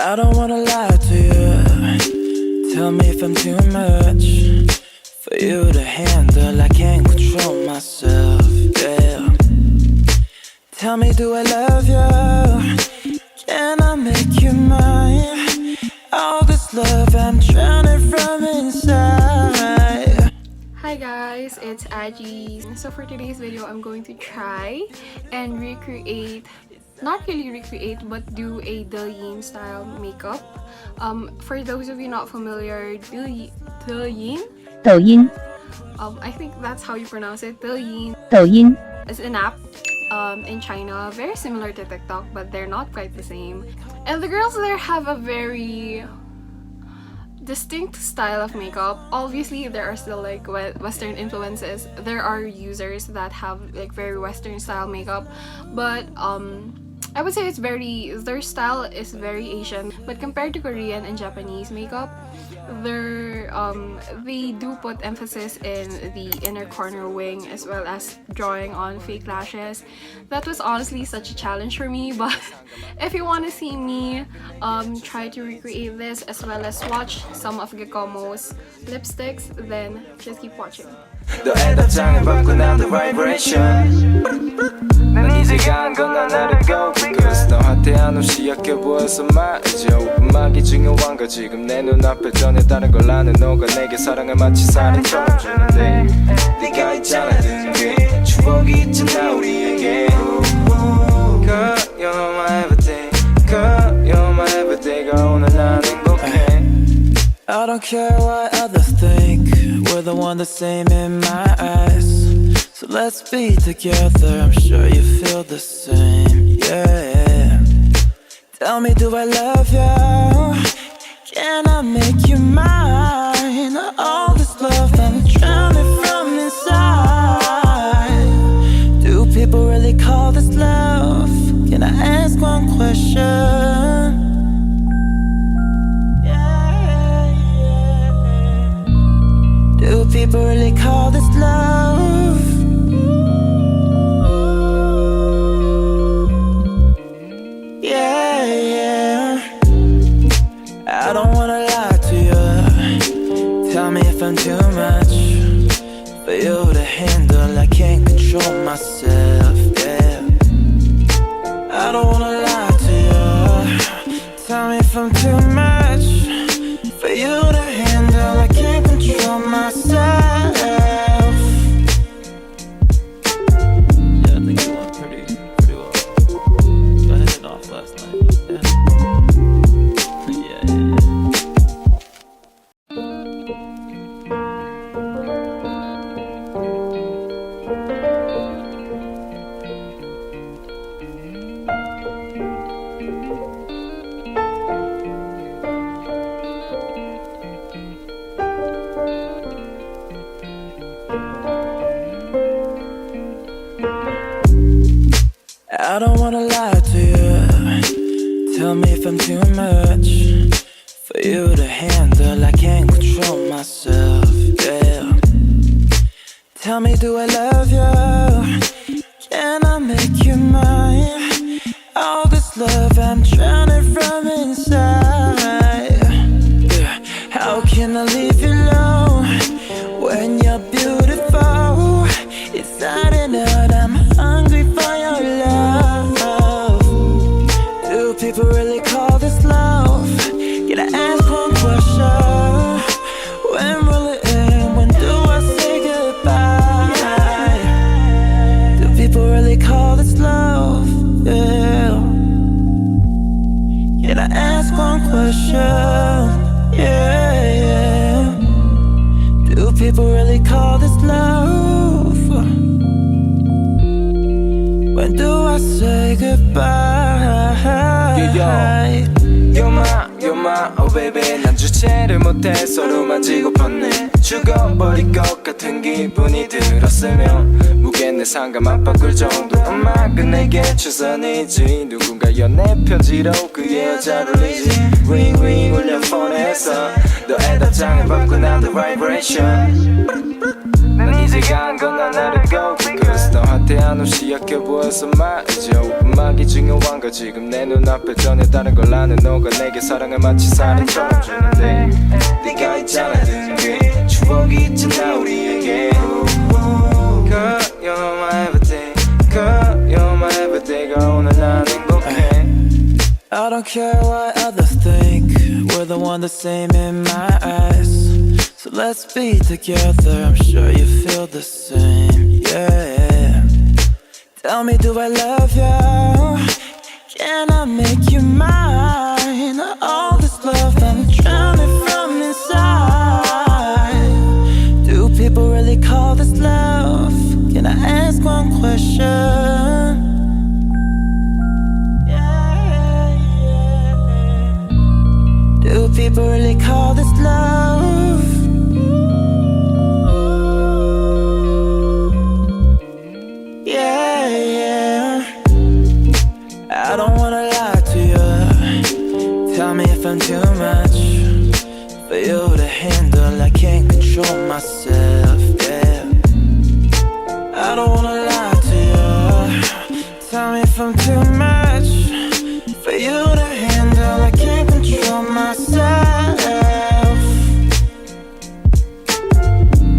I don't wanna lie to you. Tell me if I'm too much for you to handle. I can't control myself, yeah. Tell me, do I love you? Can I make you mine? All this love I'm drowning from inside. Hi guys, it's Aegis. So for today's video, I'm going to try and recreate, not really recreate, but do a douyin style makeup. For those of you not familiar, douyin, I think that's how you pronounce it. Douyin is an app in China, very similar to TikTok, but they're not quite the same. And the girls there have a very distinct style of makeup. Obviously, there are still like Western influences. There are users that have like very Western style makeup, but I would say their style is very Asian. But compared to Korean and Japanese makeup, they do put emphasis in the inner corner wing as well as drawing on fake lashes. That was honestly such a challenge for me, but if you want to see me try to recreate this as well as swatch some of gecomo's lipsticks, then just keep watching. 너의 답장을 받고 난 the vibration. 난 이제 간 건 난 let it go because 너한테 한없이 약해 보여서 말이죠. 음악이 중요한 거 지금 내 눈앞에 전혀 다른 걸 아는 너가 내게 사랑을 마치 살인처럼 주는데 네가 있잖아 등뒤 추억이 있잖아 우리에게. Girl, you're my everything. Girl, you're my everyday가 오늘 난 행복해. I don't care what others think. We're the one the same in my eyes. So let's be together. I'm sure you feel the same, yeah. Tell me, do I love you? Can I make you mine? All this love I'm drowning from inside. Do people really call this love? Can I ask one question? Do people really call this love? Yeah, yeah. I don't wanna lie to you. Tell me if I'm too much for you to handle. I can't control myself, yeah. I don't wanna lie to you. Tell me if I'm too much for you to handle. I can't control myself. Yeah, I think you went pretty well. I hit it off last night. Yeah. I don't wanna lie to you. Tell me if I'm too much for you to handle. I can't control myself, yeah. Tell me, do I love you? Can I make you mine? All this love I'm drowning from inside, yeah. How can I leave you alone when you're beautiful? Inside and out I'm hungry for your love. Do people really call this love? Can I ask one question? When will it end? When do I say goodbye? Do people really call this love? Yeah. Can I ask one question? Yeah, yeah. Do people really call this love? When do I say goodbye? You're my, oh baby. 난 주체를 못해 서로 만지고팠네. 죽어버릴 것 같은 기분이 들었으면 무게 내 상감 압박을 정도 음악은 내게 최선이지. 누군가여 내 편지로 그 여자를 리지. ring ring 울려 폰에서 너의 답장을 받고 난 the vibration. 난 이제 건 난 let it go because 너한테 한없이 약해 보여서 말이죠 음악이 중요한 거 지금 내 눈앞에 전혀 다른 걸 아는 너가 내게 사랑을 마치 사랑처럼 주는데 네가 있잖아 등에 추억이 있잖아 우리에게 Girl, you're my everything Girl, you're my everyday가 오늘 난 행복해 I don't care what others think We're the one the same in my eyes So let's be together I'm sure you feel the same, yeah Tell me do I love you Can I make you mine All this love I'm drowning from inside Do people really call this love Can I ask one question Do people really call this love? Yeah, yeah I don't wanna lie to you Tell me if I'm too much For you to handle I can't control myself, yeah I don't wanna lie to you Tell me if I'm too much For you to handle I can't control myself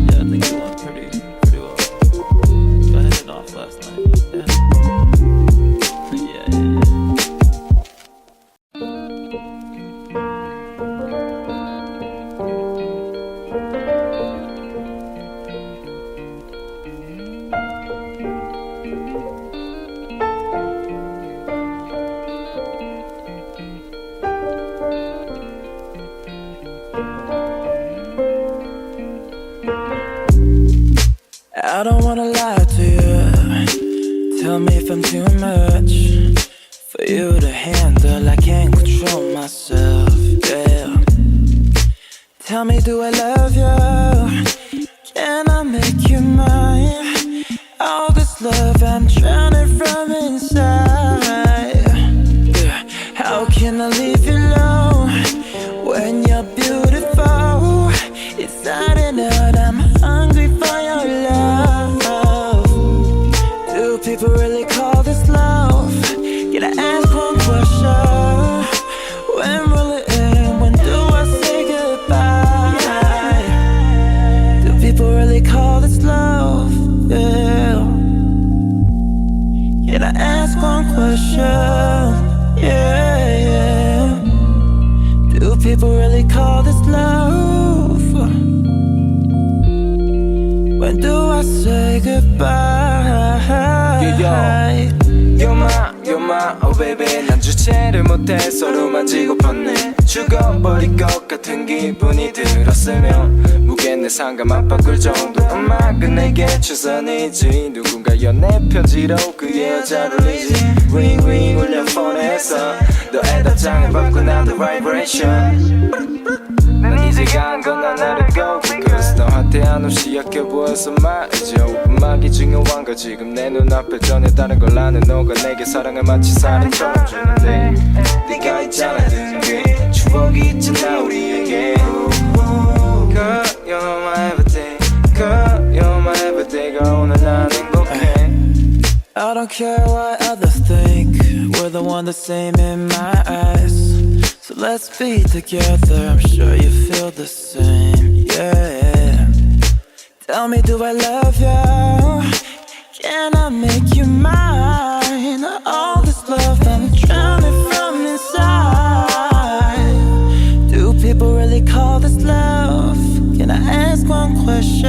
Yeah, I think it went pretty well I had it off last night, yeah Yeah. I don't wanna lie to you Tell me if I'm too much For you to handle I can't control myself, yeah Tell me do I love you Can I make you mine All this love I'm drowning from inside yeah. How can I leave you alone When you're beautiful Inside and out I'm hungry for your love Do people really call this love? Can I ask one question? When will it end? When do I say goodbye? Do people really call this love? Yeah. Can I ask one question? Yeah, yeah. Do people really call this love? When do I say goodbye? You're my, oh baby 난 주체를 못해 서로 만지고 뻗네 죽어버릴 것 같은 기분이 들었으면 무게 내 상감 안 바꿀 정도 음악은 내게 최선이지 누군가여 내 편지로 그의 여자를 리지 ring ring 울려 폰에서 너의 답장을 받고 나도 vibration 난 이제 간건 난 let it go because 너한테 한없이 약해 보여서 말이죠 음악이 중요한 거 지금 내 눈앞에 전혀 다른 걸 아는 너가 내게 사랑을 마치 사랑처럼 주는데 네가 있잖아 등에 추억이 있잖아 우리에게 Girl, you're my everything Girl, you're my everyday가 오늘 난 행복해 I don't care what others think We're the one the same in my eyes So let's be together, I'm sure you feel the same, yeah Tell me do I love you? Can I make you mine? All this love I'm drowning from inside Do people really call this love? Can I ask one question?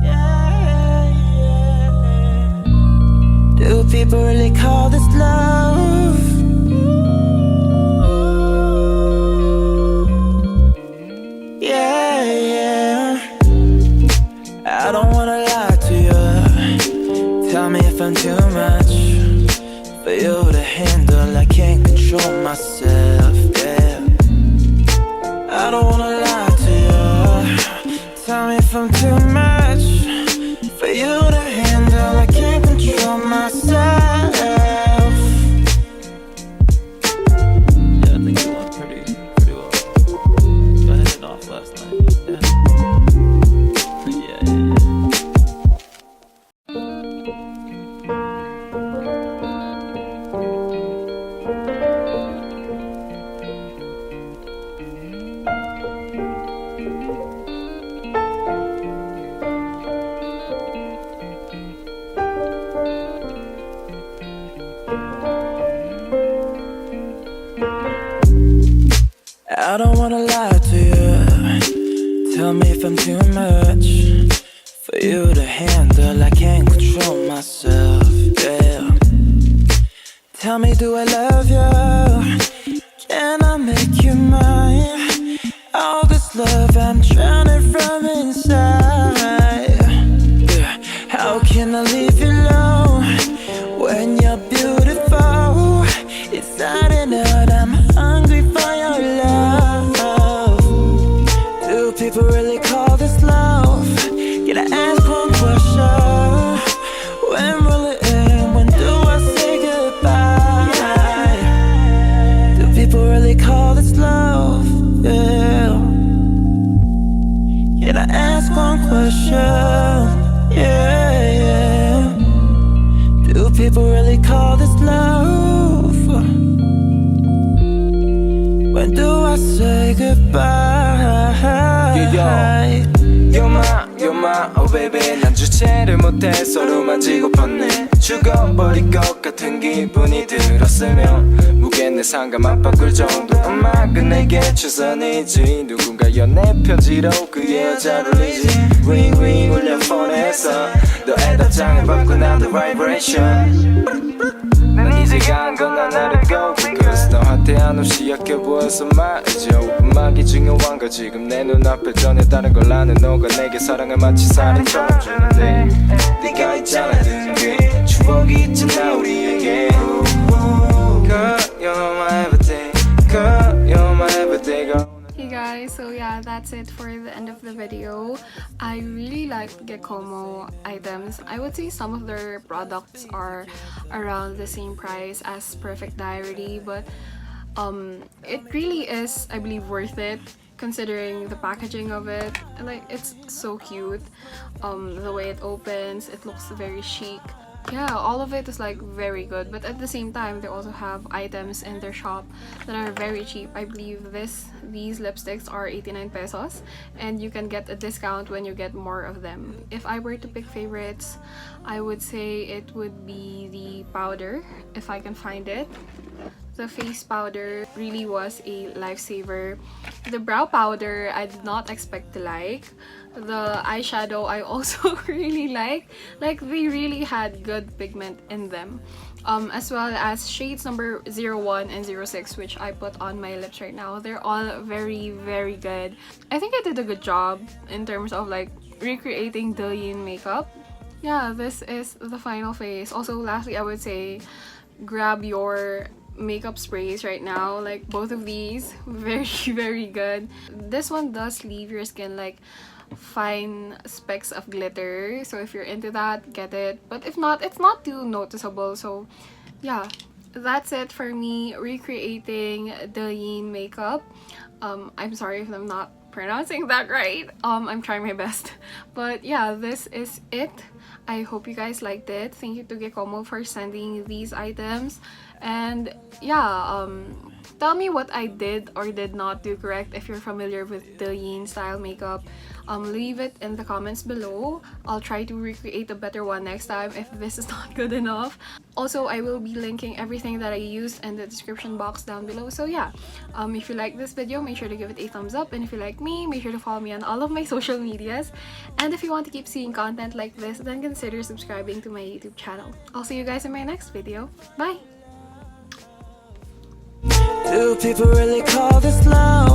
Yeah, yeah. Do people really call this love? Yeah, yeah I don't wanna lie to you Tell me if I'm too much For you to handle I can't control myself, yeah I don't wanna lie to you Tell me if I'm too much For you to handle I can't control myself Yeah, I think it went pretty well I had it off last night, yeah I don't wanna lie to you. Tell me if I'm too much for you to handle. I can't control myself, yeah. Tell me, do I love you? Can I make you mine? All this love I'm drowning from inside, yeah. How can I leave you alone when you're beautiful? Inside and out, I'm hungry for your love. Do people really call this love? Can I ask one question? When will it end? When do I say goodbye? Do people really call this love? Yeah. Can I ask one question? Yeah, yeah. Do people really call this love? When do I say goodbye? You're my, oh baby. 난 주체를 못해 서로 만지고팠네. 죽어버릴 것 같은 기분이 들었으면 무게 내 상감 안 바꿀 정도 음악은 내게 최선이지. 누군가여 내 편지로 그의 여자를 리지. ring ring 울려 폰에서 너의 답장을 받고 난 the vibration. 난 이제 간 건 난 let it go because 너한테 한없이 약해 보여서 말이죠. 음악이 중요한 거 지금 내 눈앞에 전혀 다른 걸 아는 너가 내게 사랑을 마치 살인처럼 주는데 네가 있잖아 등뒤 추억이 있잖아 우리에게. Girl, you're my everything. Girl, you're my everything. Girl. Hey guys, so yeah, that's it for the end of the video. I really like Gecomo items. I would say some of their products are around the same price as Perfect Diary, but it really is, I believe, worth it considering the packaging of it. Like, it's so cute. The way it opens, it looks very chic. Yeah, all of it is like very good, but at the same time they also have items in their shop that are very cheap. I believe these lipsticks are 89 pesos and you can get a discount when you get more of them. If I were to pick favorites, I would say it would be the powder, if I can find it. The face powder really was a lifesaver. The brow powder I did not expect to like. The eyeshadow I also really like they really had good pigment in them, as well as shades number 01 and 06, which I put on my lips right now. They're all very, very good. I think I did a good job in terms of like recreating douyin makeup. Yeah, this is the final face. Also, lastly, I would say grab your makeup sprays right now. Like, both of these, very, very good. This one does leave your skin like fine specks of glitter, so if you're into that, get it. But if not, it's not too noticeable. So yeah, that's it for me recreating douyin makeup. I'm sorry if I'm not pronouncing that right. I'm trying my best. But yeah, this is it. I hope you guys liked it. Thank you to Gecomo for sending these items. And yeah, tell me what I did or did not do correct if you're familiar with douyin style makeup. Leave it in the comments below. I'll try to recreate a better one next time if this is not good enough. Also, I will be linking everything that I used in the description box down below. So yeah, if you like this video, make sure to give it a thumbs up. And if you like me, make sure to follow me on all of my social medias. And if you want to keep seeing content like this, then consider subscribing to my YouTube channel. I'll see you guys in my next video. Bye! Do people really call this love?